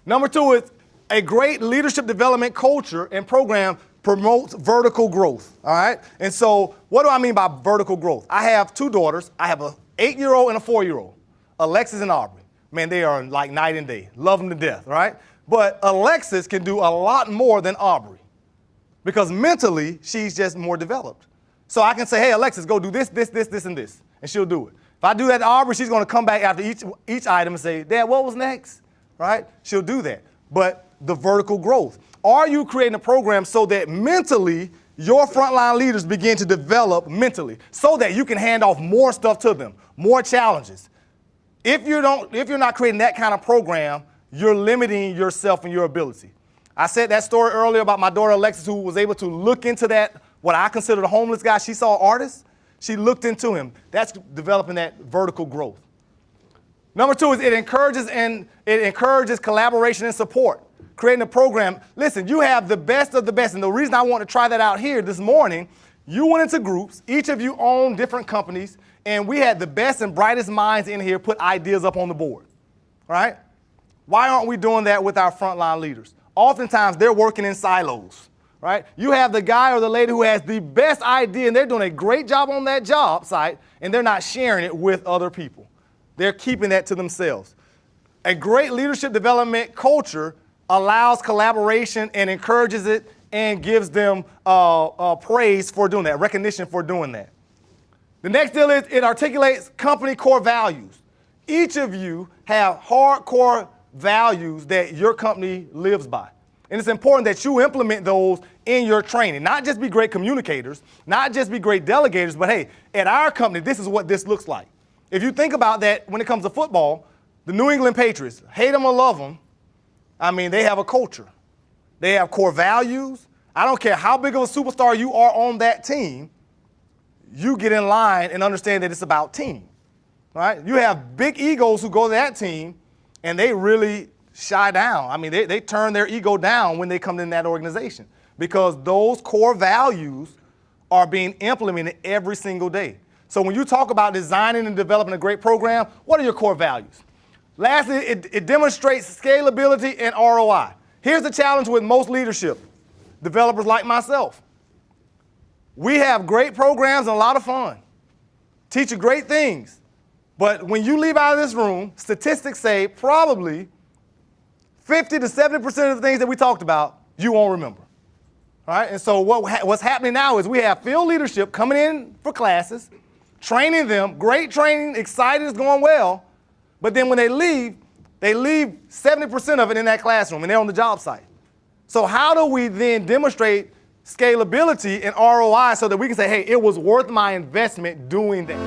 Number two is a great leadership development culture and program promotes vertical growth, all right? And so what do I mean by vertical growth? I have two daughters. I have an 8-year-old and a 4-year-old, Alexis and Aubrey. Man, they are like night and day. Love them to death, right? But Alexis can do a lot more than Aubrey because mentally she's just more developed. So I can say, hey, Alexis, go do this, this, this, this, and this, and she'll do it. If I do that to Aubrey, she's going to come back after each item and say, Dad, what was next? Right? She'll do that. But the vertical growth. Are you creating a program so that mentally your frontline leaders begin to develop mentally so that you can hand off more stuff to them, more challenges? If you're not creating that kind of program, you're limiting yourself and your ability. I said that story earlier about my daughter Alexis, who was able to look into that, what I consider the homeless guy. She saw an artist. She looked into him. That's developing that vertical growth. Number two is it encourages collaboration and support. Creating a program. Listen, you have the best of the best. And the reason I want to try that out here this morning, you went into groups. Each of you own different companies. And we had the best and brightest minds in here put ideas up on the board. Right? Why aren't we doing that with our frontline leaders? Oftentimes, they're working in silos. Right? You have the guy or the lady who has the best idea, and they're doing a great job on that job site, and they're not sharing it with other people. They're keeping that to themselves. A great leadership development culture allows collaboration and encourages it and gives them praise for doing that, recognition for doing that. The next deal is it articulates company core values. Each of you have hardcore values that your company lives by. And it's important that you implement those in your training. Not just be great communicators, not just be great delegators, but hey, at our company, this is what this looks like. If you think about that when it comes to football, the New England Patriots, hate them or love them, I mean, they have a culture. They have core values. I don't care how big of a superstar you are on that team, you get in line and understand that it's about team, right? You have big egos who go to that team, and they really shy down. I mean, they turn their ego down when they come in that organization because those core values are being implemented every single day. So when you talk about designing and developing a great program, what are your core values? Lastly, it demonstrates scalability and ROI. Here's the challenge with most leadership developers like myself. We have great programs and a lot of fun, teach you great things. But when you leave out of this room, statistics say probably 50 to 70% of the things that we talked about, you won't remember. All right? And so what's happening now is we have field leadership coming in for classes, training them, great training, excited, it's going well. But then when they leave 70% of it in that classroom and they're on the job site. So how do we then demonstrate scalability and ROI so that we can say, hey, it was worth my investment doing that?